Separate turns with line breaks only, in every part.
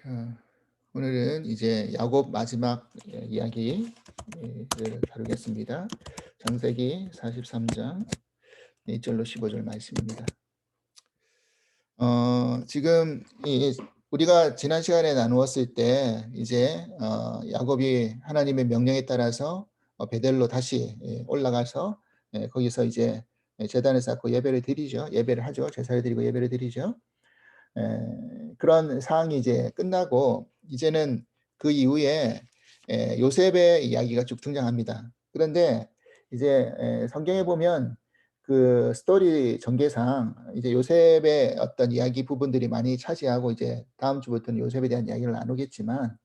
자, 오늘은 이제 야곱 마지막 이야기를 다루겠습니다. 창세기 43장 1절로 15절 말씀입니다. 지금 우리가 지난 시간에 나누었을 때 이제 야곱이 하나님의 명령에 따라서 베델로 다시 올라가서 거기서 이제 제단을 쌓고 예배를 드리죠. 예배를 하죠. 제사를 드리고 예배를 드리죠. 그런 상황이 이제 끝나고 이제는 그 이후에 요셉의 이야기가 쭉 등장합니다. 그런데 이제 성경에 보면 그 스토리 전개상 이제 요셉의 어떤 이야기 부분들이 많이 차지하고 이제 다음 주부터는 요셉에 대한 이야기를 나누겠지만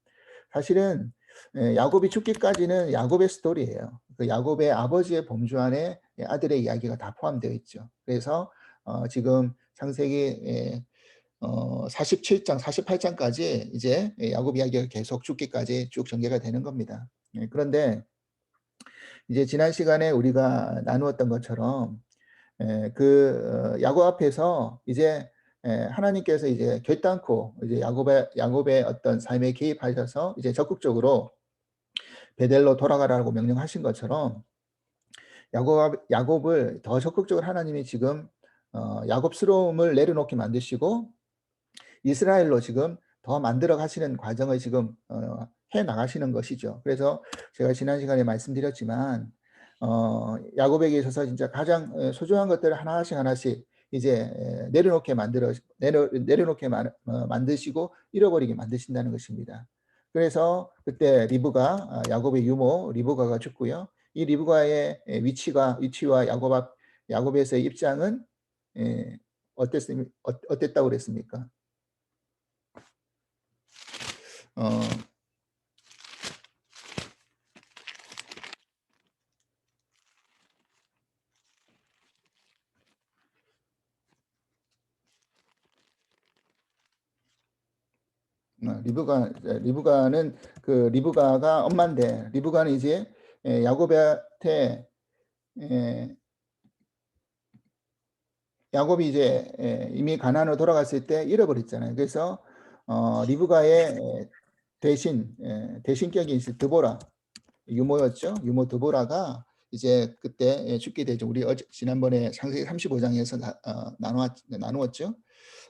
사실은 야곱이 죽기까지는 야곱의 스토리예요. 그 야곱의 아버지의 범주 안에 아들의 이야기가 다 포함되어 있죠. 그래서 지금 창세기 47장, 48장까지 이제 야곱 이야기가 계속 죽기까지 쭉 전개가 되는 겁니다. 그런데 이제 지난 시간에 우리가 나누었던 것처럼 야곱 앞에서 이제 하나님께서 이제 결단코 이제 야곱의 어떤 삶에 개입하셔서 이제 적극적으로 베델로 돌아가라고 명령하신 것처럼 야곱을 더 적극적으로 하나님이 지금 야곱스러움을 내려놓게 만드시고 이스라엘로 지금 더 만들어 가시는 과정을 지금 해 나가시는 것이죠. 그래서 제가 지난 시간에 말씀드렸지만 야곱에게 있어서 진짜 가장 소중한 것들을 하나씩 이제 내려놓게 만드시고 잃어버리게 만드신다는 것입니다. 그래서 그때 야곱의 유모 리브가가 죽고요. 이 리브가의 위치와 야곱에서의 입장은 어땠다고 그랬습니까? 어, 리브가는 그 리브가가 엄마인데 리브가는 이제 야곱한테 야곱이 이제 이미 가나안으로 돌아갔을 때 잃어버렸잖아요. 그래서 리브가의 대신격인 드보라 유모였죠. 유모 드보라가 이제 그때 죽게 되죠. 우리 지난번에 창세기 35장에서 나누었죠.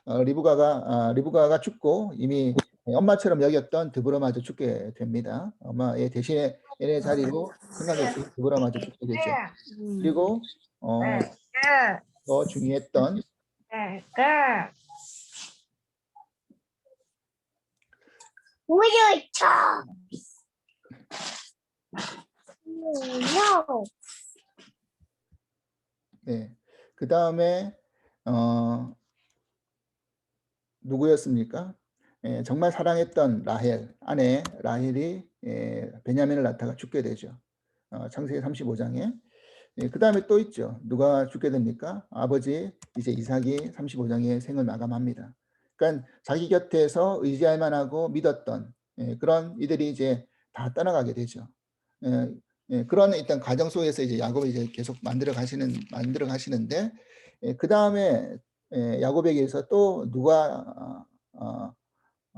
리브가가 죽고 이미 엄마처럼 여겼던 드보라마저 죽게 됩니다. 엄마의 대신에 얘네 자리로 생각했던 드보라마저 죽게 되죠. 그리고 더 중요했던 네, 그 다음에 누구였습니까? 정말 사랑했던 아내 라헬이 베냐민을 낳다가 죽게 되죠. 창세기 35장에. 그 다음에 또 있죠. 누가 죽게 됩니까? 아버지 이제 이삭이 35장에 생을 마감합니다. 그러니까 자기 곁에서 의지할 만하고 믿었던 그런 이들이 이제 다 떠나가게 되죠. 그런 일단 과정 속에서 이제 야곱이 이제 계속 만들어 가시는데 그 다음에 야곱에게서 또 누가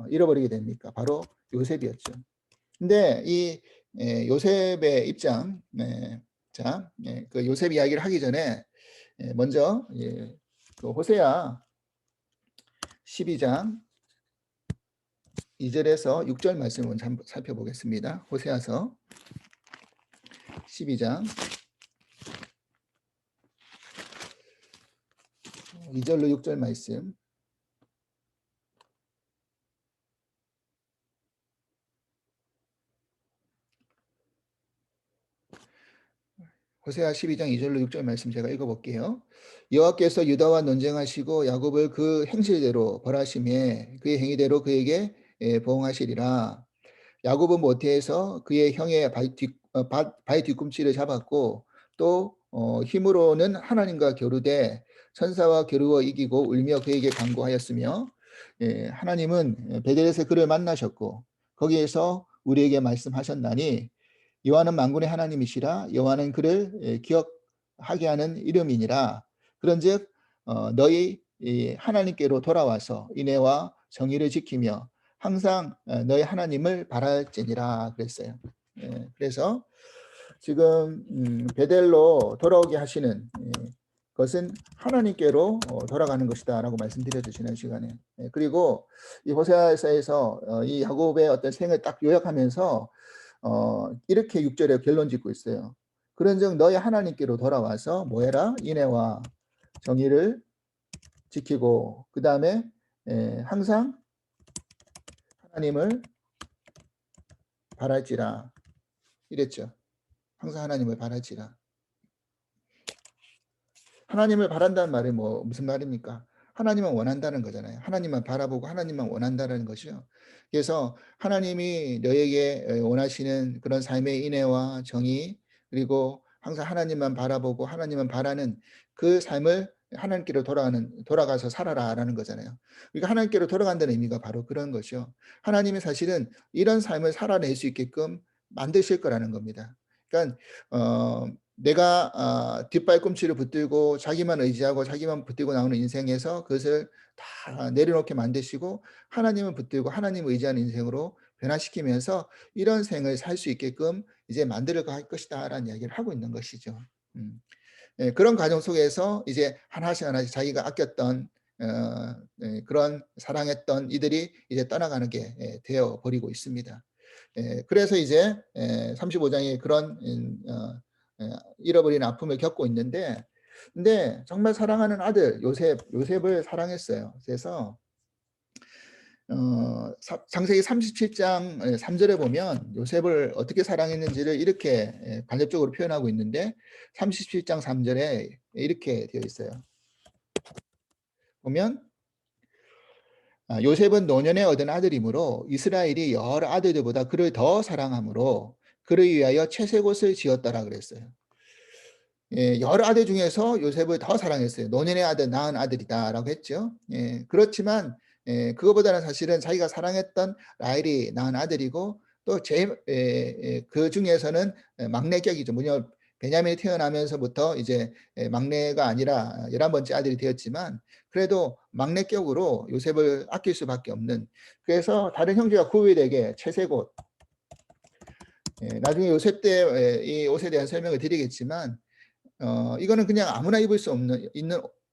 잃어버리게 됩니까? 바로 요셉이었죠. 근데 이 요셉의 입장, 그 요셉 이야기를 하기 전에 먼저 그 호세아 12장 2절에서 6절 말씀을 먼저 한번 살펴보겠습니다. 호세아서 12장 2절로 6절 말씀. 호세아 12장 2절로 6절 말씀 제가 읽어볼게요. 여호와께서 유다와 논쟁하시고 야곱을 그 행실대로 벌하심에 그의 행위대로 그에게 보응하시리라. 야곱은 모태에서 그의 형의 발 뒤꿈치를 잡았고 또 힘으로는 하나님과 겨루되 천사와 겨루어 이기고 울며 그에게 간구하였으며 하나님은 베델에서 그를 만나셨고 거기에서 우리에게 말씀하셨나니 여호와는 만군의 하나님이시라. 여호와는 그를 기억하게 하는 이름이니라. 그런즉 너희 하나님께로 돌아와서 인애와 정의를 지키며 항상 너희 하나님을 바랄지니라 그랬어요. 그래서 지금 베델로 돌아오게 하시는 것은 하나님께로 돌아가는 것이다라고 말씀드렸죠, 지난 시간에. 그리고 이 호세아서에서 이 야곱의 어떤 생을 딱 요약하면서 이렇게 6절에 결론 짓고 있어요. 그런즉 너희 하나님께로 돌아와서 뭐해라? 인애와 정의를 지키고 그 다음에 항상 하나님을 바랄지라 이랬죠. 항상 하나님을 바랄지라. 하나님을 바란다는 말이 무슨 말입니까? 하나님만 원한다는 거잖아요. 하나님만 바라보고 하나님만 원한다는 것이요. 그래서 하나님이 너에게 원하시는 그런 삶의 인애와 정의 그리고 항상 하나님만 바라보고 하나님만 바라는 그 삶을 하나님께로 돌아가서 살아라라는 거잖아요. 그러니까 하나님께로 돌아간다는 의미가 바로 그런 것이요. 하나님이 사실은 이런 삶을 살아낼 수 있게끔 만드실 거라는 겁니다. 그러니까 내가 뒷발꿈치를 붙들고 자기만 의지하고 자기만 붙들고 나오는 인생에서 그것을 다 내려놓게 만드시고 하나님을 붙들고 하나님을 의지하는 인생으로 변화시키면서 이런 생을 살 수 있게끔 이제 만들어 갈 것이다라는 이야기를 하고 있는 것이죠. 음. 그런 과정 속에서 이제 하나씩 하나씩 자기가 아꼈던 그런 사랑했던 이들이 이제 떠나가는 게 되어 버리고 있습니다. 그래서 이제 35장에 그런 잃어버린 아픔을 겪고 있는데 근데 정말 사랑하는 아들 요셉을 사랑했어요. 그래서 창세기 37장 3절에 보면 요셉을 어떻게 사랑했는지를 이렇게 간접적으로 표현하고 있는데 37장 3절에 이렇게 되어 있어요. 보면 요셉은 노년에 얻은 아들이므로 이스라엘이 여러 아들들보다 그를 더 사랑하므로 그를 위하여 채색옷을 지었더라 그랬어요. 여러 아들 중에서 요셉을 더 사랑했어요. 노년의 아들, 낳은 아들이다라고 했죠. 그렇지만 그거보다는 사실은 자기가 사랑했던 라헬이 낳은 아들이고 또 그 중에서는 막내격이죠. 뭐냐 베냐민이 태어나면서부터 이제 막내가 아니라 11번째 아들이 되었지만 그래도 막내격으로 요셉을 아낄 수밖에 없는 그래서 다른 형제가 구별에게 채색옷 나중에 요셉 때 이 옷에 대한 설명을 드리겠지만 이거는 그냥 아무나 입을 수 없는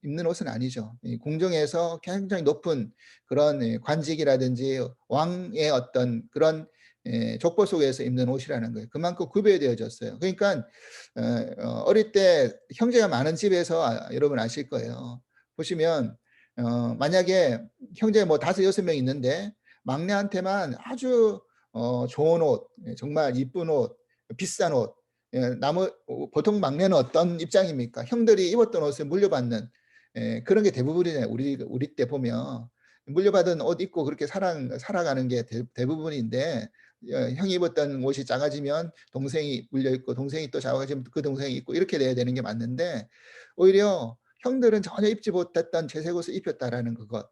입는 옷은 아니죠. 이 궁정에서 굉장히 높은 그런 관직이라든지 왕의 어떤 그런 족보 속에서 입는 옷이라는 거예요. 그만큼 구별되어졌어요. 그러니까 어릴 때 형제가 많은 집에서 여러분 아실 거예요. 보시면 만약에 형제 뭐 5, 6명 있는데 막내한테만 아주 좋은 옷, 정말 이쁜 옷, 비싼 옷 보통 막내는 어떤 입장입니까? 형들이 입었던 옷을 물려받는 그런 게 대부분이잖아요. 우리 때 보면 물려받은 옷 입고 그렇게 살아가는 게 대부분인데 형이 입었던 옷이 작아지면 동생이 물려 입고 동생이 또 작아지면 그 동생이 입고 이렇게 돼야 되는 게 맞는데 오히려 형들은 전혀 입지 못했던 채색 옷을 입혔다라는 그것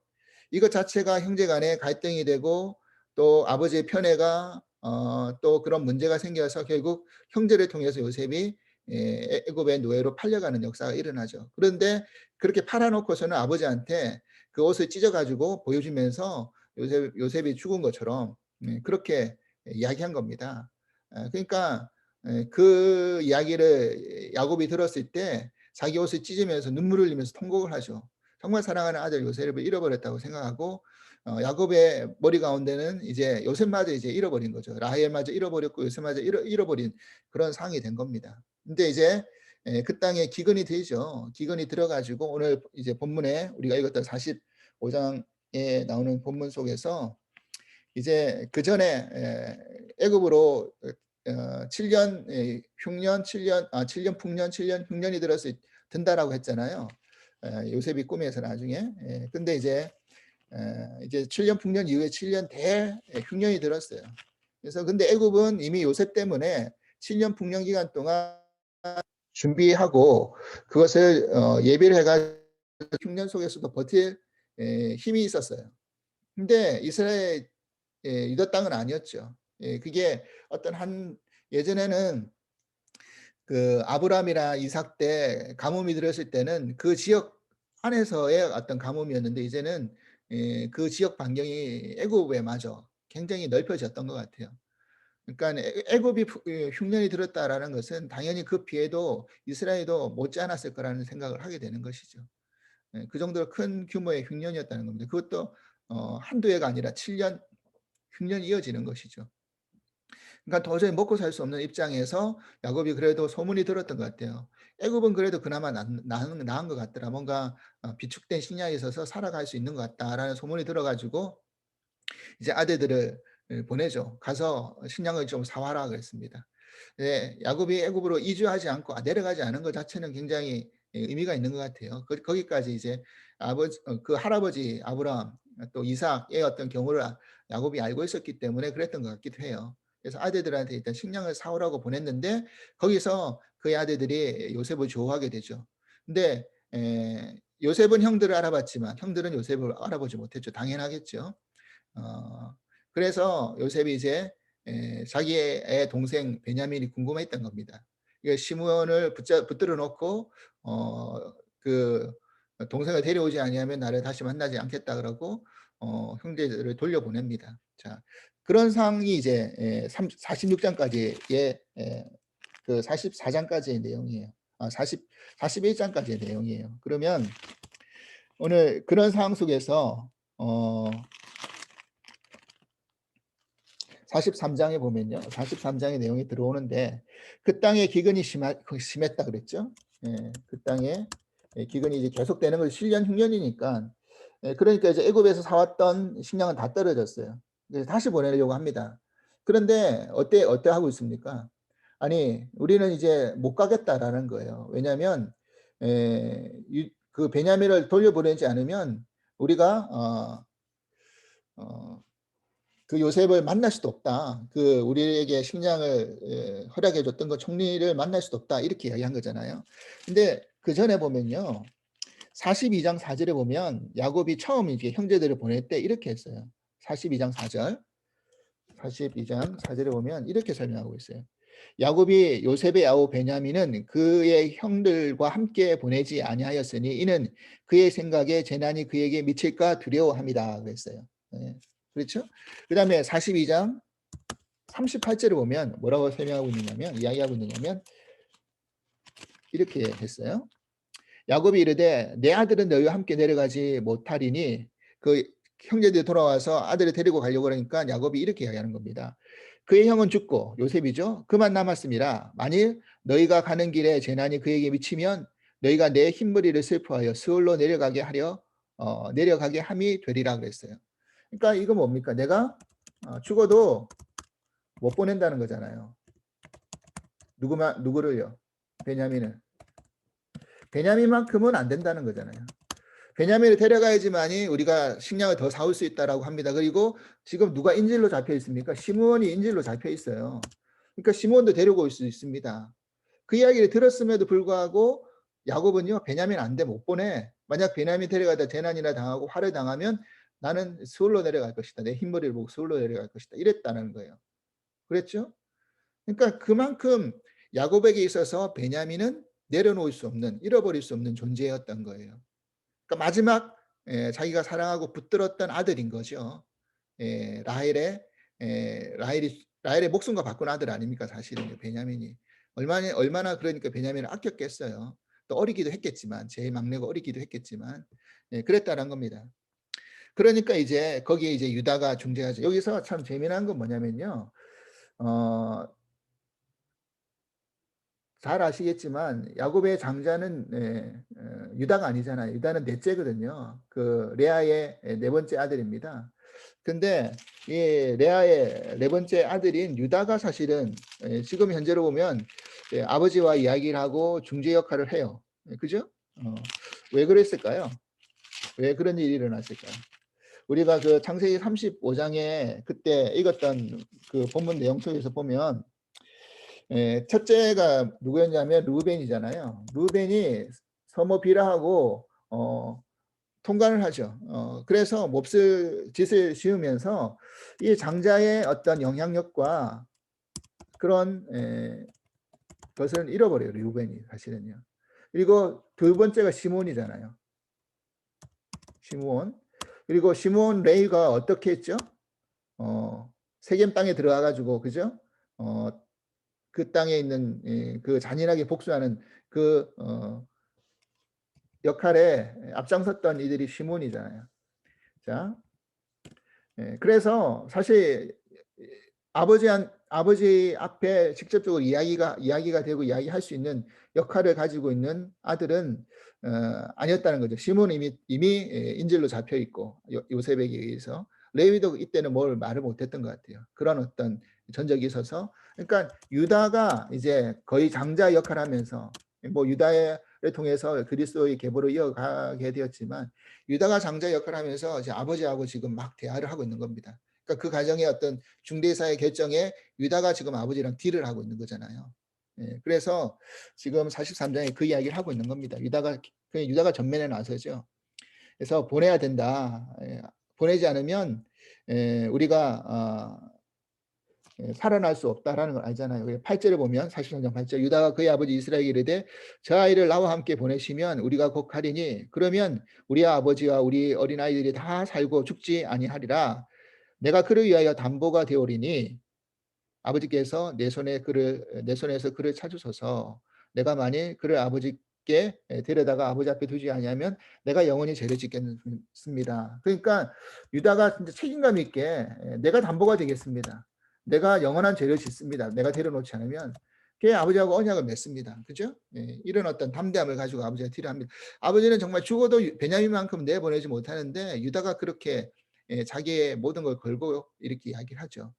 이것 자체가 형제 간에 갈등이 되고 또 아버지의 편애가 또 그런 문제가 생겨서 결국 형제를 통해서 요셉이 애굽의 노예로 팔려가는 역사가 일어나죠. 그런데 그렇게 팔아놓고서는 아버지한테 그 옷을 찢어가지고 보여주면서 요셉이 죽은 것처럼 그렇게 이야기한 겁니다. 그러니까 그 이야기를 야곱이 들었을 때 자기 옷을 찢으면서 눈물을 흘리면서 통곡을 하죠. 정말 사랑하는 아들 요셉을 잃어버렸다고 생각하고 야곱의 머리 가운데는 이제 요셉마저 이제 잃어버린 거죠. 라헬마저 잃어버렸고 요셉마저 잃어버린 그런 상황이 된 겁니다. 근데 이제 그 땅에 기근이 되죠. 기근이 들어가지고 오늘 이제 본문에 우리가 읽었던 45장에 나오는 본문 속에서 이제 그 전에 애굽으로 7년 흉년 7년 풍년 7년 흉년이 든다라고 했잖아요. 요셉이 꿈에서 나중에 근데 이제 7년 풍년 이후에 7년 대흉년이 들었어요. 그래서 근데 애굽은 이미 요셉 때문에 7년 풍년 기간 동안 준비하고 그것을 예비를 해가지고 흉년 속에서도 버틸 힘이 있었어요. 근데 이스라엘 유다 땅은 아니었죠. 그게 어떤 예전에는 그 아브라함이나 이삭 때 가뭄이 들었을 때는 그 지역 안에서의 어떤 가뭄이었는데 이제는 그 지역 반경이 애굽에 마저 굉장히 넓혀졌던 것 같아요. 그러니까 애굽이 흉년이 들었다라는 것은 당연히 그 피해도 이스라엘도 못지 않았을 거라는 생각을 하게 되는 것이죠. 그 정도로 큰 규모의 흉년이었다는 겁니다. 그것도 한두 해가 아니라 7년 흉년이 이어지는 것이죠. 그러니까 도저히 먹고 살 수 없는 입장에서 야곱이 그래도 소문이 들었던 것 같아요. 애굽은 그래도 그나마 나은 것 같더라. 뭔가 비축된 식량이 있어서 살아갈 수 있는 것 같다라는 소문이 들어 가지고 이제 아들들을 보내죠. 가서 식량을 좀 사와라 그랬습니다. 네, 야곱이 애굽으로 이주하지 않고 내려가지 않은 것 자체는 굉장히 의미가 있는 것 같아요. 거기까지 이제 그 할아버지 아브라함 또 이삭의 어떤 경우를 야곱이 알고 있었기 때문에 그랬던 것 같기도 해요. 그래서 아들들한테 일단 식량을 사오라고 보냈는데 거기서 그의 아들들이 요셉을 좋아하게 되죠. 근데 요셉은 형들을 알아봤지만 형들은 요셉을 알아보지 못했죠. 당연하겠죠. 어 그래서 요셉이 이제 자기의 동생 베냐민이 궁금했던 겁니다. 이게 시므온을 붙들어 놓고 그 "동생을 데려오지 아니하면 나를 다시 만나지 않겠다." 그러고 형제들을 돌려보냅니다. 자, 그런 상황이 이제 46 장까지의 그 44 장까지의 내용이에요. 41 장까지의 내용이에요. 그러면 오늘 그런 상황 속에서 어 43장에 보면요. 43장의 내용이 들어오는데 그 땅에 기근이 심했다 그랬죠. 그 땅에 기근이 이제 계속되는 것이 7년 흉년이니까 그러니까 이제 애굽에서 사왔던 식량은 다 떨어졌어요. 그래서 다시 보내려고 합니다. 그런데 어때 하고 있습니까? 아니 우리는 이제 못 가겠다라는 거예요. 왜냐하면 그 베냐민을 돌려보내지 않으면 우리가 어 그 요셉을 만날 수도 없다. 그 우리에게 식량을 허락해 줬던 그 총리를 만날 수도 없다. 이렇게 이야기한 거잖아요. 근데 그전에 보면요. 42장 4절에 보면 야곱이 처음 이제 형제들을 보낼 때 이렇게 했어요. 42장 4절. 42장 4절에 보면 이렇게 설명하고 있어요. 야곱이 요셉의 아우 베냐민은 그의 형들과 함께 보내지 아니하였으니 이는 그의 생각에 재난이 그에게 미칠까 두려워함이다 그랬어요. 네. 그렇죠? 그다음에 42장 38절을 보면 뭐라고 설명하고 있느냐면 이야기하고 있느냐면 이렇게 했어요. 야곱이 이르되 내 아들은 너희와 함께 내려가지 못하리니 그 형제들이 돌아와서 아들을 데리고 가려고 그러니까 야곱이 이렇게 이야기하는 겁니다. 그의 형은 죽고 요셉이죠. 그만 남았습니다. 만일 너희가 가는 길에 재난이 그에게 미치면 너희가 내 흰머리를 슬퍼하여 스올로 내려가게 함이 되리라 그랬어요. 그러니까 이거 뭡니까? 내가 죽어도 못 보낸다는 거잖아요. 누구를요? 베냐민을. 베냐민만큼은 안 된다는 거잖아요. 베냐민을 데려가야지만이 우리가 식량을 더 사올 수 있다라고 합니다. 그리고 지금 누가 인질로 잡혀 있습니까? 시므온이 인질로 잡혀 있어요. 그러니까 시므온도 데리고 올 수 있습니다. 그 이야기를 들었음에도 불구하고 야곱은요, 베냐민 안 돼, 못 보내. 만약 베냐민 데려가다 재난이나 당하고 화를 당하면 나는 스올로 내려갈 것이다. 내 흰머리를 보고 스올로 내려갈 것이다. 이랬다는 거예요. 그랬죠? 그러니까 그만큼 야곱에게 있어서 베냐민은 내려놓을 수 없는, 잃어버릴 수 없는 존재였던 거예요. 그러니까 마지막 자기가 사랑하고 붙들었던 아들인 거죠. 라헬의 목숨과 바꾼 아들 아닙니까 사실은요 베냐민이. 얼마나 그러니까 베냐민을 아꼈겠어요. 또 어리기도 했겠지만 제일 막내가 어리기도 했겠지만 그랬다는 겁니다. 그러니까 이제 거기에 이제 유다가 중재하죠. 여기서 참 재미난 건 뭐냐면요. 어 잘 아시겠지만 야곱의 장자는 유다가 아니잖아요. 유다는 넷째거든요. 그 레아의 네 번째 아들입니다. 근데 이 레아의 네 번째 아들인 유다가 사실은 지금 현재로 보면 아버지와 이야기를 하고 중재 역할을 해요. 그죠? 왜 그랬을까요? 왜 그런 일이 일어났을까요? 우리가 그 창세기 35장에 그때 읽었던 그 본문 내용 속에서 보면 첫째가 누구였냐면 루벤이잖아요. 루벤이 서모 비라하고 통관을 하죠. 그래서 몹쓸 짓을 지으면서 이 장자의 어떤 영향력과 그런 것을 잃어버려요. 루벤이 사실은요. 그리고 두 번째가 시몬이잖아요. 시므온. 그리고 시몬 레위가 어떻게 했죠? 세겜 땅에 들어가 가지고 그죠? 어 그 땅에 있는 그 잔인하게 복수하는 그 역할에 앞장섰던 이들이 시몬이잖아요. 자, 그래서 사실 아버지 앞에 직접적으로 이야기가 되고 이야기할 수 있는 역할을 가지고 있는 아들은 아니었다는 거죠. 시몬은 이미 인질로 잡혀 있고 요셉에게 의해서 레위도 이때는 뭘 말을 못했던 것 같아요. 그런 어떤 전적이 있어서 그러니까 유다가 이제 거의 장자 역할을 하면서 뭐 유다를 통해서 그리스도의 계보로 이어가게 되었지만 유다가 장자 역할을 하면서 이제 아버지하고 지금 막 대화를 하고 있는 겁니다. 그러니까 그 가정의 어떤 중대사의 결정에 유다가 지금 아버지랑 딜을 하고 있는 거잖아요. 그래서 지금 43장에 그 이야기를 하고 있는 겁니다. 유다가 전면에 나서죠. 그래서 보내야 된다. 보내지 않으면 우리가 살아날 수 없다라는 걸 알잖아요. 8절을 보면 43장 8절 유다가 그의 아버지 이스라엘에게 이르되 저 아이를 나와 함께 보내시면 우리가 곧 가리니 그러면 우리 아버지와 우리 어린아이들이 다 살고 죽지 아니하리라. 내가 그를 위하여 담보가 되오리니 아버지께서 내 손에서 그를 찾으소서. 내가 만일 그를 아버지께 데려다가 아버지 앞에 두지 아니하면 내가 영원히 죄를 짓겠습니다. 그러니까 유다가 진짜 책임감 있게 내가 담보가 되겠습니다. 내가 영원한 죄를 짓습니다. 내가 데려놓지 않으면 그게 아버지하고 언약을 맺습니다. 그죠? 이런 어떤 담대함을 가지고 아버지가 딜합니다. 아버지는 정말 죽어도 베냐민만큼 내보내지 못하는데 유다가 그렇게 자기의 모든 걸 걸고 이렇게 이야기를 하죠.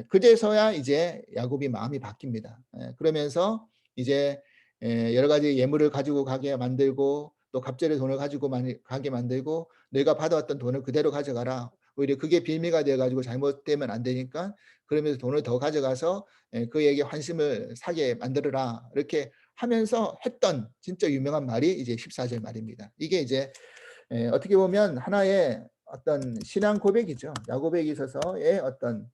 그제서야 이제 야곱이 마음이 바뀝니다. 그러면서 이제 여러 가지 예물을 가지고 가게 만들고 또 갑절의 돈을 가지고 가게 만들고 내가 받아왔던 돈을 그대로 가져가라. 오히려 그게 빌미가 되어 가지고 잘못되면 안 되니까 그러면서 돈을 더 가져가서 그에게 환심을 사게 만들어라. 이렇게 하면서 했던 진짜 유명한 말이 이제 14절 말입니다. 이게 이제 어떻게 보면 하나의 어떤 신앙 고백이죠. 야곱에게 있어서의 어떤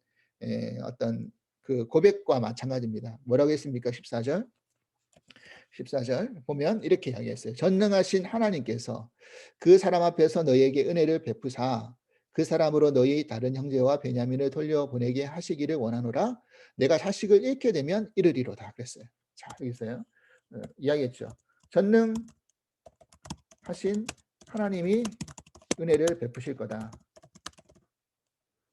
그 고백과 마찬가지입니다. 뭐라고 했습니까? 14절. 14절 보면 이렇게 이야기했어요. 전능하신 하나님께서 그 사람 앞에서 너희에게 은혜를 베푸사 그 사람으로 너희 다른 형제와 베냐민을 돌려보내게 하시기를 원하노라. 내가 자식을 잃게 되면 이르리로다. 그랬어요. 자, 여기서요. 이야기했죠. 전능하신 하나님이 은혜를 베푸실 거다.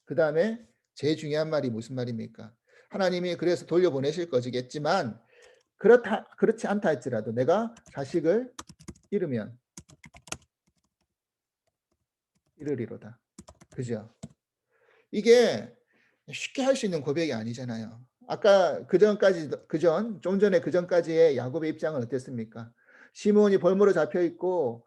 그 다음에 제일 중요한 말이 무슨 말입니까? 하나님이 그래서 돌려보내실 거지겠지만 그렇지 않다 할지라도 내가 자식을 잃으면 잃으리로다. 그죠? 이게 쉽게 할 수 있는 고백이 아니잖아요. 아까 좀 전에 그 전까지의 야곱의 입장은 어땠습니까? 시므온이 벌모로 잡혀 있고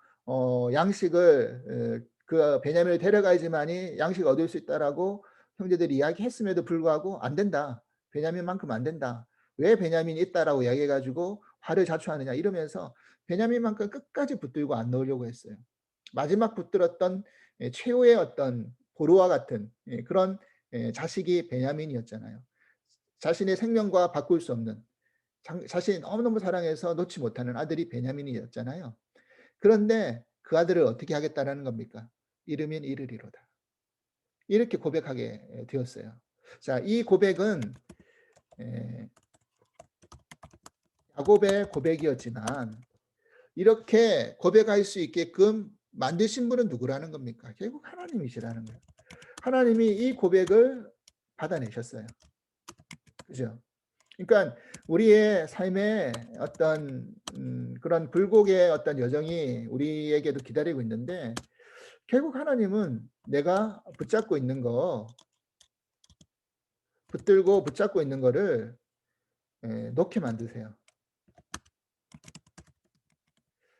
양식을 그 베냐민을 데려가야지만이 양식을 얻을 수 있다라고 형제들이 이야기했음에도 불구하고 안 된다. 베냐민만큼 안 된다. 왜 베냐민이 있다라고 이야기해 가지고 화를 자초하느냐 이러면서 베냐민만큼 끝까지 붙들고 안 놓으려고 했어요. 마지막 붙들었던 최후의 어떤 보루와 같은 그런 자식이 베냐민이었잖아요. 자신의 생명과 바꿀 수 없는 자신이 너무너무 사랑해서 놓지 못하는 아들이 베냐민이었잖아요. 그런데 그 아들을 어떻게 하겠다라는 겁니까? 잃으면 잃으리로다. 이렇게 고백하게 되었어요. 자, 이 고백은 에, 야곱의 고백이었지만 이렇게 고백할 수 있게끔 만드신 분은 누구라는 겁니까? 결국 하나님이시라는 거예요. 하나님이 이 고백을 받아내셨어요. 그죠? 그러니까 우리의 삶에 어떤 그런 굴곡의 어떤 여정이 우리에게도 기다리고 있는데 결국 하나님은 내가 붙잡고 있는 거를 놓게 만드세요.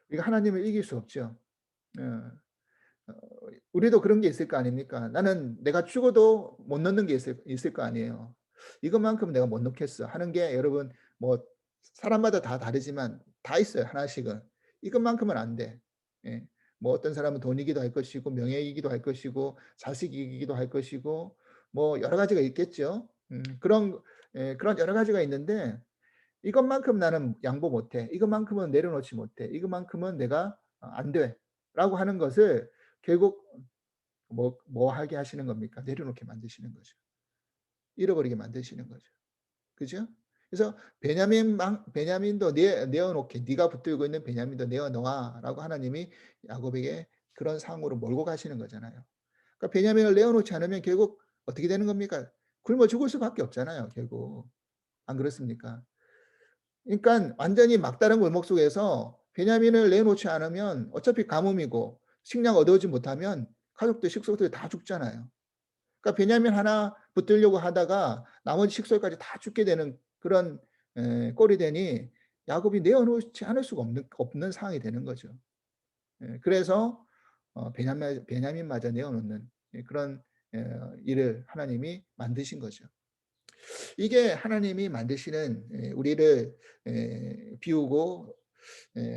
우리가 하나님을 이길 수 없죠. 어, 우리도 그런 게 있을 거 아닙니까? 나는 내가 죽어도 못 넣는 게 있을 거 아니에요. 이것만큼 내가 못 넣겠어 하는 게 여러분 뭐 사람마다 다 다르지만 다 있어요. 하나씩은. 이것만큼은 안 돼. 예. 뭐 어떤 사람은 돈이기도 할 것이고 명예이기도 할 것이고 자식이기도 할 것이고 뭐 여러 가지가 있겠죠. 그런 여러 가지가 있는데 이것만큼 나는 양보 못해. 이것만큼은 내려놓지 못해. 이것만큼은 내가 안 돼. 라고 하는 것을 결국 뭐 하게 하시는 겁니까? 내려놓게 만드시는 거죠. 잃어버리게 만드시는 거죠. 그죠? 그래서 베냐민도 내어 놓게, 네가 붙들고 있는 베냐민도 내어 놓아라고 하나님이 야곱에게 그런 상황으로 몰고 가시는 거잖아요. 그러니까 베냐민을 내어 놓지 않으면 결국 어떻게 되는 겁니까? 굶어 죽을 수밖에 없잖아요, 결국. 안 그렇습니까? 그러니까 완전히 막다른 골목 속에서 베냐민을 내놓지 않으면 어차피 가뭄이고 식량 얻어오지 못하면 가족들 식구들 다 죽잖아요. 그러니까 베냐민 하나 붙들려고 하다가 나머지 식솔까지 다 죽게 되는 그런 꼴이 되니 야곱이 내어놓지 않을 수가 없는 상황이 되는 거죠. 그래서 베냐민마저 내어놓는 그런 일을 하나님이 만드신 거죠. 이게 하나님이 만드시는 우리를 비우고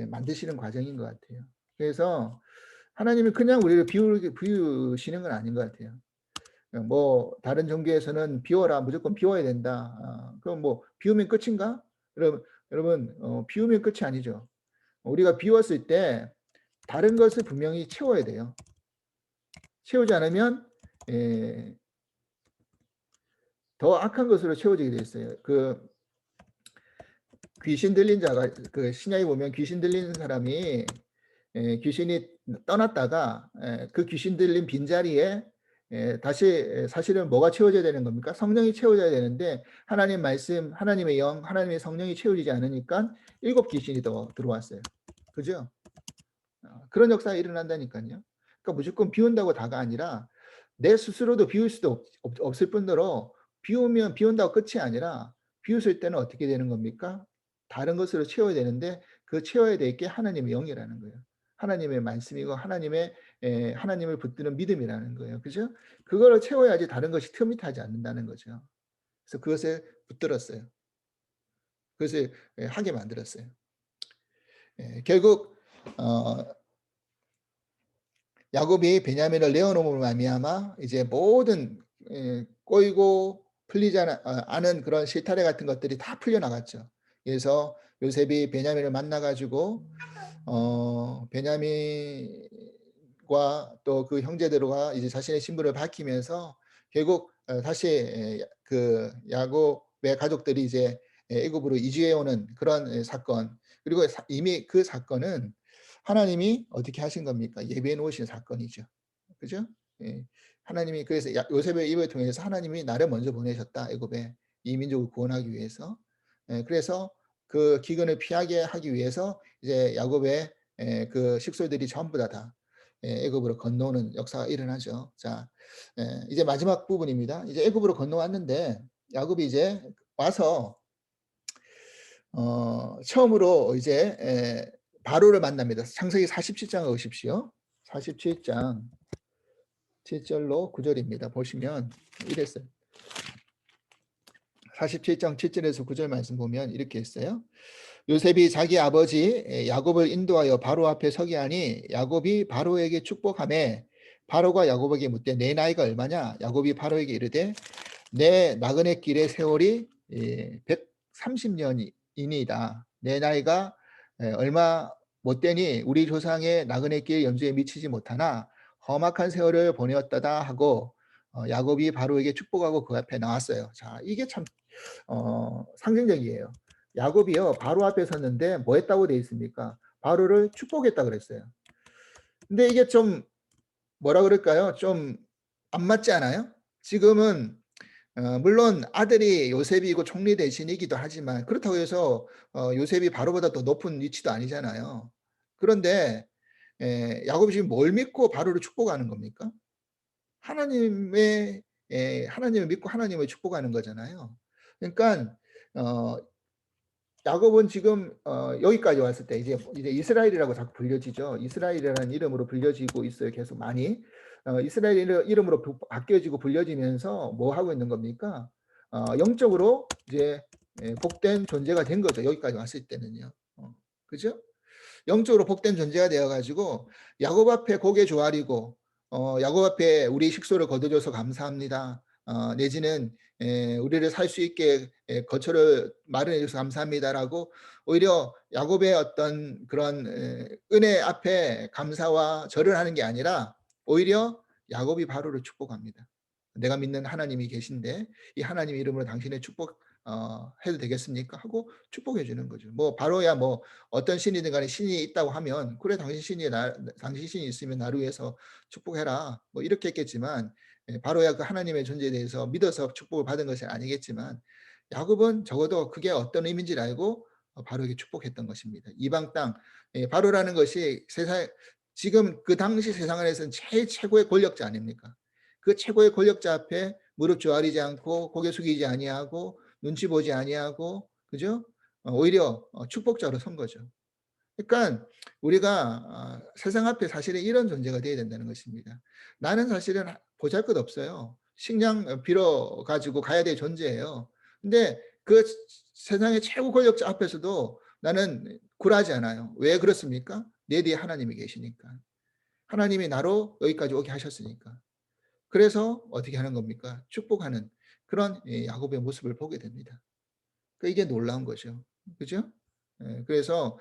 만드시는 과정인 것 같아요. 그래서 하나님이 그냥 우리를 비우시는 건 아닌 것 같아요. 뭐 다른 종교에서는 "비워라. 무조건 비워야 된다." 그럼 뭐 비우면 끝인가? 여러분 비우면 끝이 아니죠. 우리가 비웠을 때 다른 것을 분명히 채워야 돼요. 채우지 않으면 예 더 악한 것으로 채워지게 돼 있어요. 귀신 들린 자가 신약에 보면 귀신 들린 사람이 귀신이 떠났다가 그 귀신 들린 빈자리에 다시 사실은 뭐가 채워져야 되는 겁니까? 성령이 채워져야 되는데 하나님 말씀, 하나님의 영, 하나님의 성령이 채워지지 않으니까 7 귀신이 더 들어왔어요. 그죠? 그런 역사가 일어난다니깐요. 그러니까 무조건 비운다고 다가 아니라 내 스스로도 비울 수도 없을 뿐더러 비운다고 끝이 아니라 비웃을 때는 어떻게 되는 겁니까? 다른 것으로 채워야 되는데 그 채워야 될 게 하나님의 영이라는 거예요. 하나님의 말씀이고 하나님을 붙드는 믿음이라는 거예요. 그죠? 그거를 채워야지 다른 것이 틈이 타지 않는다는 거죠. 그래서 그것을 붙들었어요. 그것을 하게 만들었어요. 결국 어 야곱이 베냐민을 내어놓음으로 말미암아 이제 모든 꼬이고 풀리지 않은 그런 실타래 같은 것들이 다 풀려나갔죠. 그래서 요셉이 베냐민을 만나 가지고 베냐민과 또 그 형제들과 이제 자신의 신분을 밝히면서 결국 다시 그 야곱의 가족들이 이제 애굽으로 이주해 오는 그런 사건, 그리고 이미 그 사건은 하나님이 어떻게 하신 겁니까? 예비해 놓으신 사건이죠. 그죠? 예. 하나님이 그래서 요셉의 입을 통해서 하나님이 나를 먼저 보내셨다, 애굽에 이 민족을 구원하기 위해서. 그래서 그 기근을 피하게 하기 위해서 이제 야곱의 그 식솔들이 전부 다 애굽으로 건너오는 역사가 일어나죠. 자, 이제 마지막 부분입니다. 이제 애굽으로 건너왔는데 야곱이 이제 와서 처음으로 이제 바로를 만납니다. 창세기 47장을 보십시오. 47장 7절로 9절입니다. 보시면 이랬어요. 47장 7절에서 9절 말씀 보면 이렇게 했어요. 요셉이 자기 아버지 야곱을 인도하여 바로 앞에 서게 하니 야곱이 바로에게 축복하매 바로가 야곱에게 묻되 내 나이가 얼마냐? 야곱이 바로에게 이르되 내 나그네 길의 세월이 130년이니이다. 내 나이가 얼마 못되니 우리 조상의 나그네 길 연주에 미치지 못하나 험악한 세월을 보내었다다 하고 야곱이 바로에게 축복하고 그 앞에 나왔어요. 자, 이게 참 상징적이에요. 야곱이요 바로 앞에 섰는데 뭐 했다고 돼 있습니까? 바로를 축복했다 그랬어요. 근데 이게 좀 뭐라 그럴까요? 좀 안 맞지 않아요? 지금은 물론 아들이 요셉이고 총리 대신이기도 하지만 그렇다고 해서 요셉이 바로보다 더 높은 위치도 아니잖아요. 그런데 야곱이 지금 뭘 믿고 바로를 축복하는 겁니까? 하나님을 믿고 하나님을 축복하는 거잖아요. 그러니까 어 야곱은 지금 여기까지 왔을 때 이제 이스라엘이라고 자꾸 불려지죠. 이스라엘이라는 이름으로 불려지고 있어요. 계속 많이. 이스라엘 이름으로 바뀌어지고 불려지면서 뭐 하고 있는 겁니까? 영적으로 이제 복된 존재가 된 거죠. 여기까지 왔을 때는요. 그죠? 영적으로 복된 존재가 되어 가지고 야곱 앞에 고개 조아리고 야곱 앞에 우리 식소를 거둬줘서 감사합니다. 내지는 우리를 살 수 있게 거처를 마련해 줘서 감사합니다라고 오히려 야곱의 어떤 그런 은혜 앞에 감사와 절을 하는 게 아니라 오히려 야곱이 바로를 축복합니다. 내가 믿는 하나님이 계신데 이 하나님 이름으로 당신의 축복 해도 되겠습니까? 하고 축복해 주는 거죠. 뭐 바로야 뭐 어떤 신이든 간에 신이 있다고 하면 그래 당신 신이 있으면 나를 위해서 축복해라. 뭐 이렇게 했겠지만 바로야 그 하나님의 존재에 대해서 믿어서 축복을 받은 것은 아니겠지만 야곱은 적어도 그게 어떤 의미인지를 알고 바로에게 축복했던 것입니다. 이방 땅 바로라는 것이 세상 지금 그 당시 세상 안에서는 제일 최고의 권력자 아닙니까? 그 최고의 권력자 앞에 무릎 조아리지 않고 고개 숙이지 아니하고 눈치 보지 아니하고 그죠? 오히려 축복자로 선 거죠. 그러니까 우리가 세상 앞에 사실은 이런 존재가 되어야 된다는 것입니다. 나는 사실은 보잘것없어요. 식량 빌어 가지고 가야 될 존재예요. 근데 그 세상의 최고 권력자 앞에서도 나는 굴하지 않아요. 왜 그렇습니까? 내 뒤에 하나님이 계시니까. 하나님이 나로 여기까지 오게 하셨으니까. 그래서 어떻게 하는 겁니까? 축복하는 그런 야곱의 모습을 보게 됩니다. 이게 놀라운 거죠. 그죠? 그래서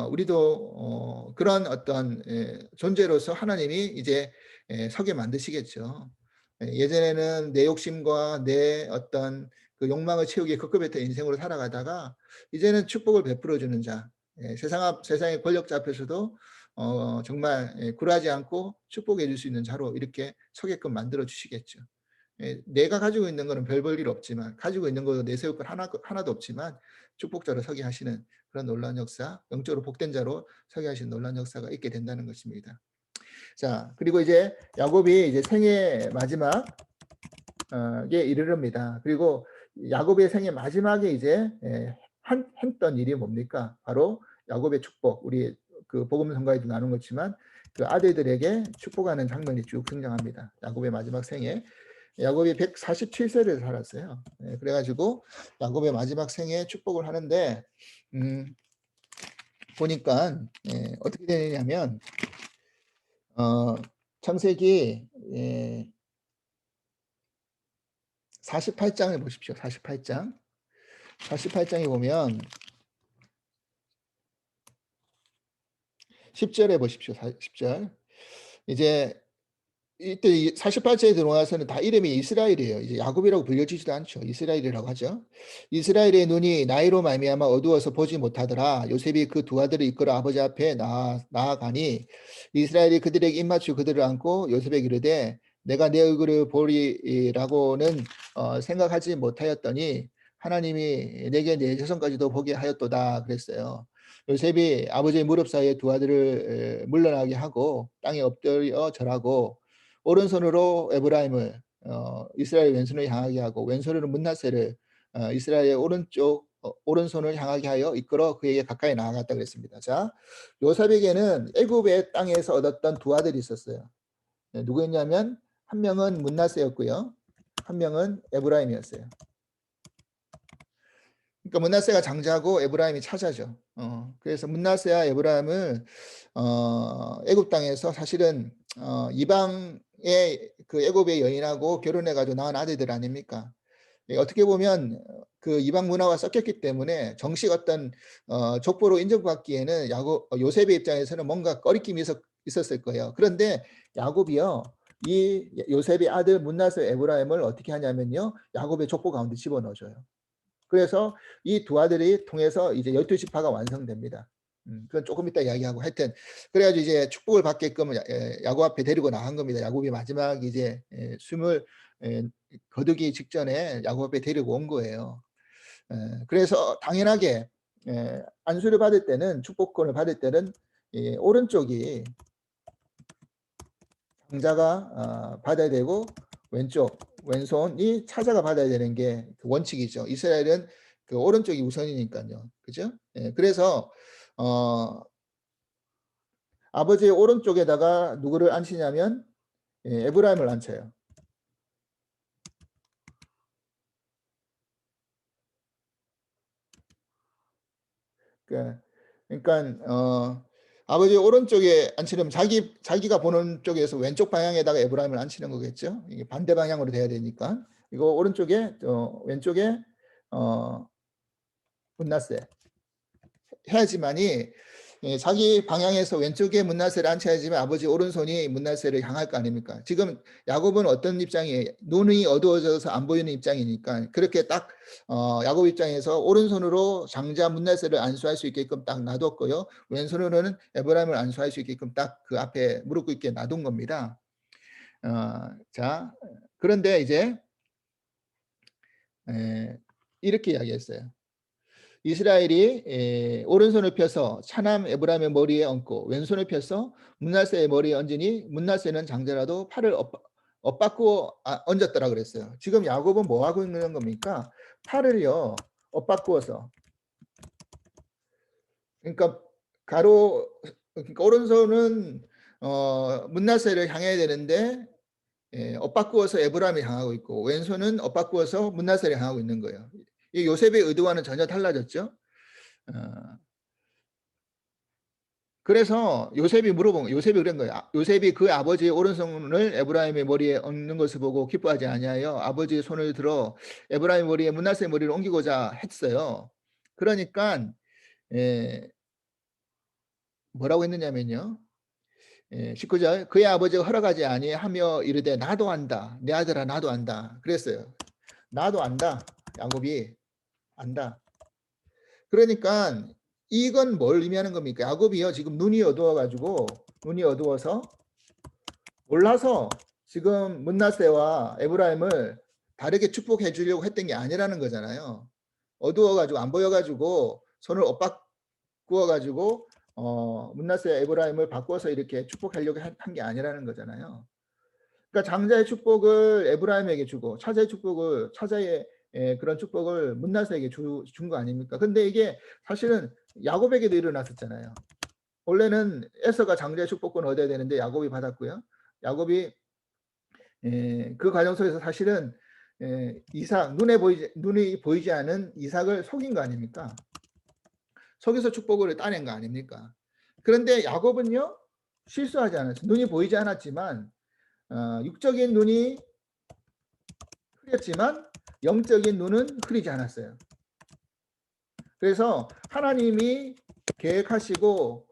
우리도 그런 어떤 존재로서 하나님이 이제 서게 만드시겠죠. 예전에는 내 욕심과 내 어떤 그 욕망을 채우기에 급급했던 인생으로 살아가다가 이제는 축복을 베풀어 주는 자, 세상의 권력자 앞에서도 정말 굴하지 않고 축복해 줄 수 있는 자로 이렇게 서게끔 만들어 주시겠죠. 내가 가지고 있는 거는 별 볼 일 없지만 가지고 있는 것도 내세울 것 하나도 없지만 축복자로 서게 하시는 그런 놀라운 역사, 영적으로 복된 자로 서게 하시는 놀라운 역사가 있게 된다는 것입니다. 자, 그리고 이제 야곱이 이제 생애 마지막에 이르릅니다. 그리고 야곱의 생애 마지막에 이제 했던 일이 뭡니까? 바로 야곱의 축복. 우리 그 복음 성가에도 나눈 것지만 그 아들들에게 축복하는 장면이 쭉 등장합니다. 야곱의 마지막 생애. 야곱이 147세를 살았어요. 그래가지고 야곱의 마지막 생에 축복을 하는데 보니까 어떻게 되냐면 창세기 48장을 보십시오. 48장. 48장에 보면 10절에 보십시오. 10절. 이제 이때 48세에 들어와서는 다 이름이 이스라엘이에요. 이제 야곱이라고 불려지지도 않죠. 이스라엘이라고 하죠. 이스라엘의 눈이 나이로 말미암아 어두워서 보지 못하더라. 요셉이 그 두 아들을 이끌어 아버지 앞에 나아가니 이스라엘이 그들에게 입맞추 그들을 안고 요셉에게 이르되 내가 내 얼굴을 보리라고는 생각하지 못하였더니 하나님이 내게 내 자손까지도 보게 하였도다 그랬어요. 요셉이 아버지의 무릎 사이에 두 아들을 물러나게 하고 땅에 엎드려 절하고 오른손으로 에브라임을 이스라엘 왼손을 향하게 하고 왼손으로 므낫세를 이스라엘의 오른손을 향하게 하여 이끌어 그에게 가까이 나아갔다 그랬습니다. 자, 요셉에게는 애굽의 땅에서 얻었던 두 아들이 있었어요. 누구였냐면 한 명은 므낫세였고요. 한 명은 에브라임이었어요. 그러니까 므낫세가 장자고 에브라임이 차자죠. 그래서 므낫세와 에브라임을 애굽 땅에서 사실은 이방의 그 애굽의 여인하고 결혼해가지고 낳은 아들들 아닙니까? 어떻게 보면 그 이방 문화와 섞였기 때문에 정식 어떤 족보로 인정받기에는 요셉의 입장에서는 뭔가 꺼리낌이 있었을 거예요. 그런데 야곱이요, 이 요셉의 아들 므낫세 에브라임을 어떻게 하냐면요, 야곱의 족보 가운데 집어넣어줘요. 그래서 이 두 아들이 통해서 이제 12지파가 완성됩니다. 그건 조금 이따 이야기하고 하여튼 그래가지고 이제 축복을 받게끔 야곱 앞에 데리고 나간 겁니다. 야곱이 마지막 이제 숨을 거두기 직전에 야곱 앞에 데리고 온 거예요. 그래서 당연하게 안수를 받을 때는 축복권을 받을 때는 오른쪽이 장자가 받아야 되고 왼손이 차자가 받아야 되는 게 원칙이죠. 이스라엘은 그 오른쪽이 우선이니까요. 그죠? 그래서 아버지의 오른쪽에다가 누구를 앉히냐면 에브라임을 앉혀요. 그러니까 아버지 오른쪽에 앉히려면 자기가 보는 쪽에서 왼쪽 방향에다가 에브라임을 앉히는 거겠죠. 이게 반대 방향으로 돼야 되니까 이거 오른쪽에 왼쪽에 므낫세 해야지만이 자기 방향에서 왼쪽에 므낫세를 앉혀야지만 아버지 오른손이 므낫세를 향할 거 아닙니까? 지금 야곱은 어떤 입장이에요? 눈이 어두워져서 안 보이는 입장이니까 그렇게 딱 야곱 입장에서 오른손으로 장자 므낫세를 안수할 수 있게끔 딱 놔뒀고요. 왼손으로는 에브라임을 안수할 수 있게끔 딱 그 앞에 무릎 꿇게 놔둔 겁니다. 자, 그런데 이제 이렇게 이야기했어요. 이스라엘이 오른손을 펴서 차남 에브라임의 머리에 얹고 왼손을 펴서 므낫세의 머리에 얹으니 므낫세는 장자라도 팔을 엇바꾸어 얹었더라 그랬어요. 지금 야곱은 뭐 하고 있는 겁니까? 팔을요 엇바꾸어서, 그러니까 그러니까 오른손은 므낫세를 향해야 되는데 엇바꾸어서 에브라임을 향하고 있고 왼손은 엇바꾸어서 므낫세를 향하고 있는 거예요. 이 요셉의 의도와는 전혀 달라졌죠. 그래서 요셉이 그런 거예요. 요셉이 그 아버지의 오른손을 에브라임의 머리에 얹는 것을 보고 기뻐하지 아니하여 아버지의 손을 들어 에브라임 머리에 므낫세 머리를 옮기고자 했어요. 그러니까 뭐라고 했느냐면요. 19절 그의 아버지가 허락하지 아니하며 이르되 나도 안다. 내 아들아 나도 안다. 그랬어요. 나도 안다. 야곱이 안다. 그러니까 이건 뭘 의미하는 겁니까? 야곱이요 지금 눈이 어두워서 몰라서 지금 므낫세와 에브라임을 다르게 축복해 주려고 했던 게 아니라는 거잖아요. 어두워가지고 안 보여가지고 손을 엇바꾸어가지고 므낫세 에브라임을 바꿔서 이렇게 축복하려고 한 게 아니라는 거잖아요. 그러니까 장자의 축복을 에브라임에게 주고 차자의 그런 축복을 므낫세에게 준 거 아닙니까? 근데 이게 사실은 야곱에게도 일어났었잖아요. 원래는 에서가 장자의 축복권을 얻어야 되는데 야곱이 받았고요. 야곱이 그 과정 속에서 사실은 이삭 눈이 보이지 않은 이삭을 속인 거 아닙니까? 속여서 축복을 따낸 거 아닙니까? 그런데 야곱은요 실수하지 않았어요. 눈이 보이지 않았지만 육적인 눈이 흐렸지만 영적인 눈은 흐리지 않았어요. 그래서 하나님이 계획하시고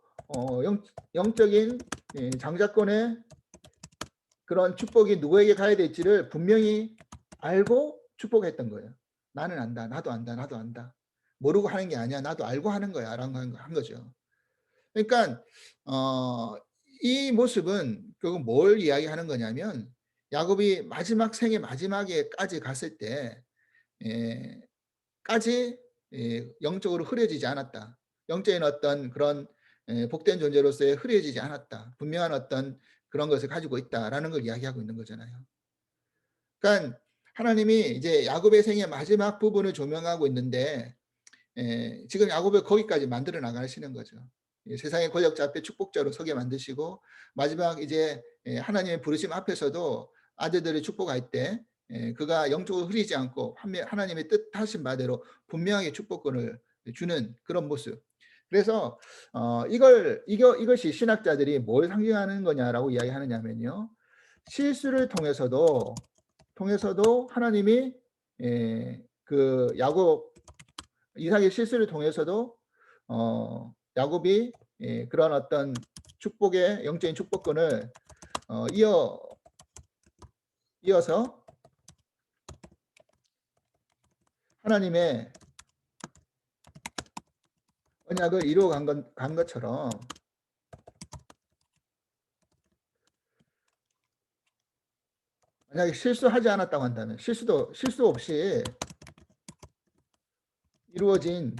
영적인 장자권의 그런 축복이 누구에게 가야 될지를 분명히 알고 축복했던 거예요. 나는 안다. 나도 안다. 나도 안다. 모르고 하는 게 아니야. 나도 알고 하는 거야. 라고 한 거죠. 그러니까 이 모습은 결국 뭘 이야기하는 거냐면 야곱이 마지막 생의 마지막에까지 갔을 때까지 영적으로 흐려지지 않았다. 영적인 어떤 그런 복된 존재로서의 흐려지지 않았다. 분명한 어떤 그런 것을 가지고 있다라는 걸 이야기하고 있는 거잖아요. 그러니까 하나님이 이제 야곱의 생의 마지막 부분을 조명하고 있는데 지금 야곱을 거기까지 만들어 나가시는 거죠. 세상의 권력자 앞에 축복자로 서게 만드시고 마지막 이제 하나님의 부르심 앞에서도 아들들의 축복할 때 그가 영적으로 흐리지 않고 하나님의 뜻하신 바대로 분명하게 축복권을 주는 그런 모습. 그래서 이것이 신학자들이 뭘 상징하는 거냐라고 이야기하느냐면요. 실수를 통해서도 하나님이 그 이삭의 실수를 통해서도 야곱이 그런 어떤 축복의 영적인 축복권을 이어서 하나님의 언약을 이루어 간 것처럼 만약에 실수하지 않았다고 한다면 실수 없이 이루어진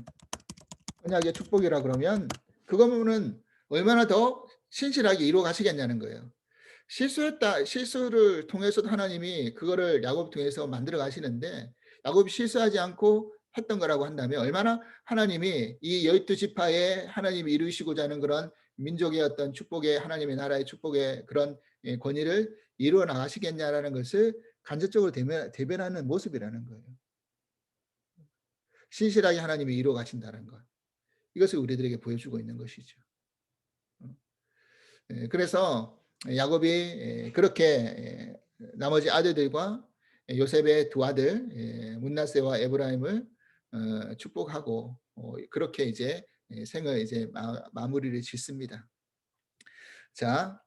언약의 축복이라 그러면 그거는 얼마나 더 신실하게 이루어 가시겠냐는 거예요. 실수를 통해서도 하나님이 그거를 야곱 통해서 만들어 가시는데 야곱이 실수하지 않고 했던 거라고 한다면 얼마나 하나님이 이 12지파에 하나님이 이루시고자 하는 그런 민족의 어떤 축복의 하나님의 나라의 축복의 그런 권위를 이루어 나가시겠냐라는 것을 간접적으로 대변하는 모습이라는 거예요. 신실하게 하나님이 이루어 가신다는 것. 이것을 우리들에게 보여주고 있는 것이죠. 그래서 야곱이 그렇게 나머지 아들들과 요셉의 두 아들 므낫세와 에브라임을 축복하고 그렇게 이제 생을 이제 마무리를 짓습니다. 자,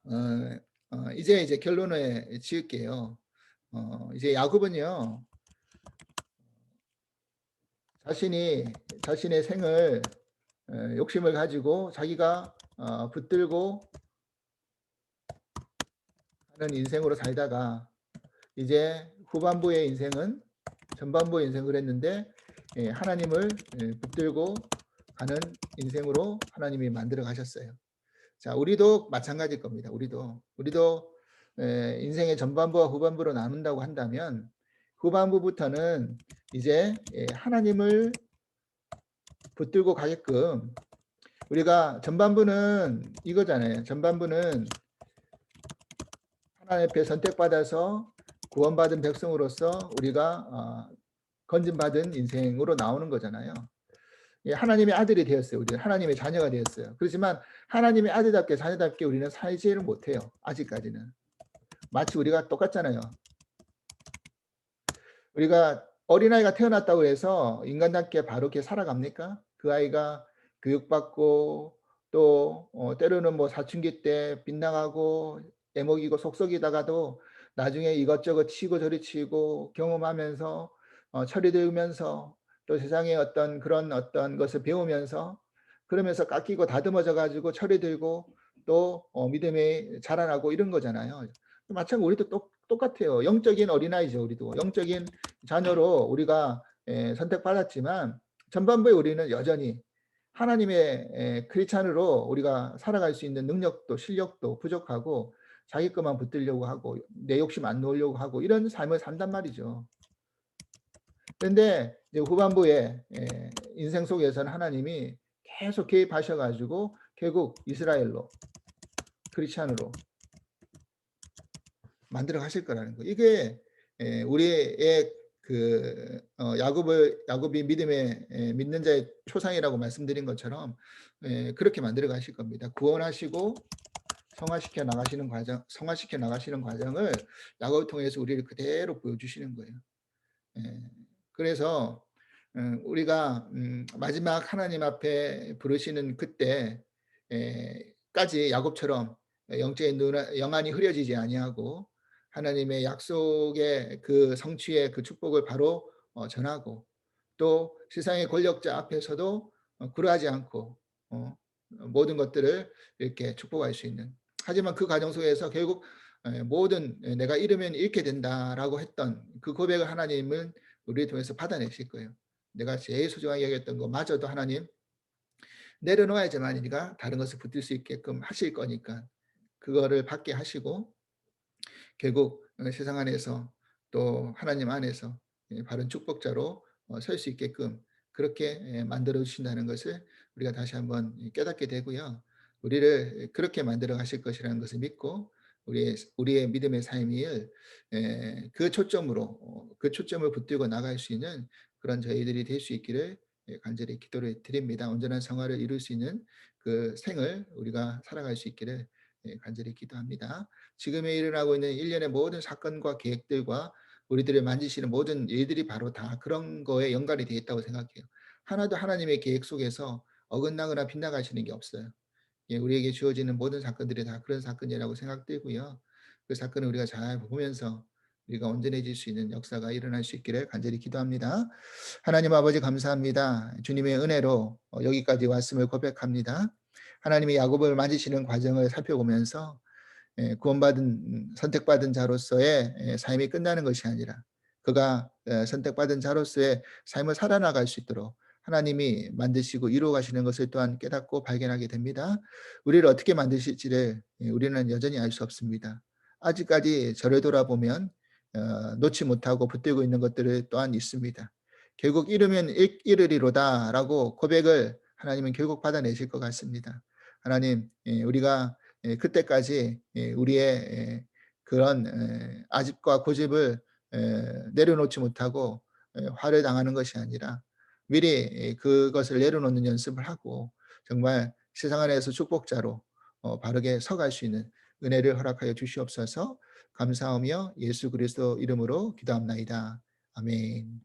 이제 결론을 지을게요. 이제 야곱은요, 자신의 생을 욕심을 가지고 자기가 붙들고 하는 인생으로 살다가 이제 후반부의 인생은 전반부의 인생을 했는데 하나님을 붙들고 가는 인생으로 하나님이 만들어 가셨어요. 자, 우리도 마찬가지일 겁니다. 우리도 인생의 전반부와 후반부로 나눈다고 한다면 후반부부터는 이제 하나님을 붙들고 가게끔 우리가 전반부는 이거잖아요. 전반부는 하나님 앞에 선택받아서 구원받은 백성으로서 우리가 건진받은 인생으로 나오는 거잖아요. 하나님의 아들이 되었어요. 우리는 하나님의 자녀가 되었어요. 그렇지만 하나님의 아들답게 자녀답게 우리는 살지를 못해요. 아직까지는. 마치 우리가 똑같잖아요. 우리가 어린아이가 태어났다고 해서 인간답게 바르게 살아갑니까? 그 아이가 교육받고 또 때로는 뭐 사춘기 때 빗나가고 애먹이고 속썩이다가도 나중에 이것저것 치고 저리 치고 경험하면서 철이 들면서 또 세상의 그런 것을 배우면서 그러면서 깎이고 다듬어져 가지고 철이 들고 또 믿음이 자라나고 이런 거잖아요. 마찬가지로 우리도 똑같아요. 영적인 어린아이죠. 우리도 영적인 자녀로 우리가 선택받았지만 전반부에 우리는 여전히 하나님의 크리스찬으로 우리가 살아갈 수 있는 능력도 실력도 부족하고 자기 것만 붙들려고 하고 내 욕심 안 놓으려고 하고 이런 삶을 산단 말이죠. 그런데 이제 후반부에 인생 속에서는 하나님이 계속 개입하셔 가지고 결국 이스라엘로 크리스찬으로 만들어 가실 거라는 거. 이게 우리의 야곱이 믿는 자의 초상이라고 말씀드린 것처럼 그렇게 만들어 가실 겁니다. 구원하시고 성화시켜 나가시는 과정을 야곱을 통해서 우리를 그대로 보여주시는 거예요. 그래서 우리가 마지막 하나님 앞에 부르시는 그때 까지 야곱처럼 영적인 영안이 흐려지지 아니하고 하나님의 약속의 그 성취의 그 축복을 바로 전하고 또 세상의 권력자 앞에서도 굴하지 않고 모든 것들을 이렇게 축복할 수 있는. 하지만 그 과정 속에서 결국 모든 내가 잃으면 잃게 된다라고 했던 그 고백을 하나님은 우리를 통해서 받아내실 거예요. 내가 제일 소중하게 여겼던 것마저도 하나님 내려놓아야지만 네가 다른 것을 붙들 수 있게끔 하실 거니까 그거를 받게 하시고 결국 세상 안에서 또 하나님 안에서 바른 축복자로 설 수 있게끔 그렇게 만들어 주신다는 것을 우리가 다시 한번 깨닫게 되고요. 우리를 그렇게 만들어 가실 것이라는 것을 믿고 우리의 믿음의 삶을 그 초점을 붙들고 나갈 수 있는 그런 저희들이 될 수 있기를 간절히 기도를 드립니다. 온전한 성화를 이룰 수 있는 그 생을 우리가 살아갈 수 있기를 간절히 기도합니다. 지금에 일어나고 있는 일련의 모든 사건과 계획들과 우리들을 만지시는 모든 일들이 바로 다 그런 거에 연관이 되어 있다고 생각해요. 하나도 하나님의 계획 속에서 어긋나거나 빗나가시는 게 없어요. 우리에게 주어지는 모든 사건들이 다 그런 사건이라고 생각되고요. 그 사건을 우리가 잘 보면서 우리가 온전해질 수 있는 역사가 일어날 수 있기를 간절히 기도합니다. 하나님 아버지 감사합니다. 주님의 은혜로 여기까지 왔음을 고백합니다. 하나님이 야곱을 만지시는 과정을 살펴보면서 구원받은 선택받은 자로서의 삶이 끝나는 것이 아니라 그가 선택받은 자로서의 삶을 살아나갈 수 있도록 하나님이 만드시고 이루어 가시는 것을 또한 깨닫고 발견하게 됩니다. 우리를 어떻게 만드실지를 우리는 여전히 알 수 없습니다. 아직까지 저를 돌아보면 놓지 못하고 붙들고 있는 것들을 또한 있습니다. 결국 잃으면 잃으리로다라고 고백을 하나님은 결국 받아내실 것 같습니다. 하나님, 우리가 그때까지 우리의 그런 아집과 고집을 내려놓지 못하고 화를 당하는 것이 아니라 미리 그것을 내려놓는 연습을 하고 정말 세상 안에서 축복자로 바르게 서갈 수 있는 은혜를 허락하여 주시옵소서. 감사하며 예수 그리스도 이름으로 기도합나이다. 아멘.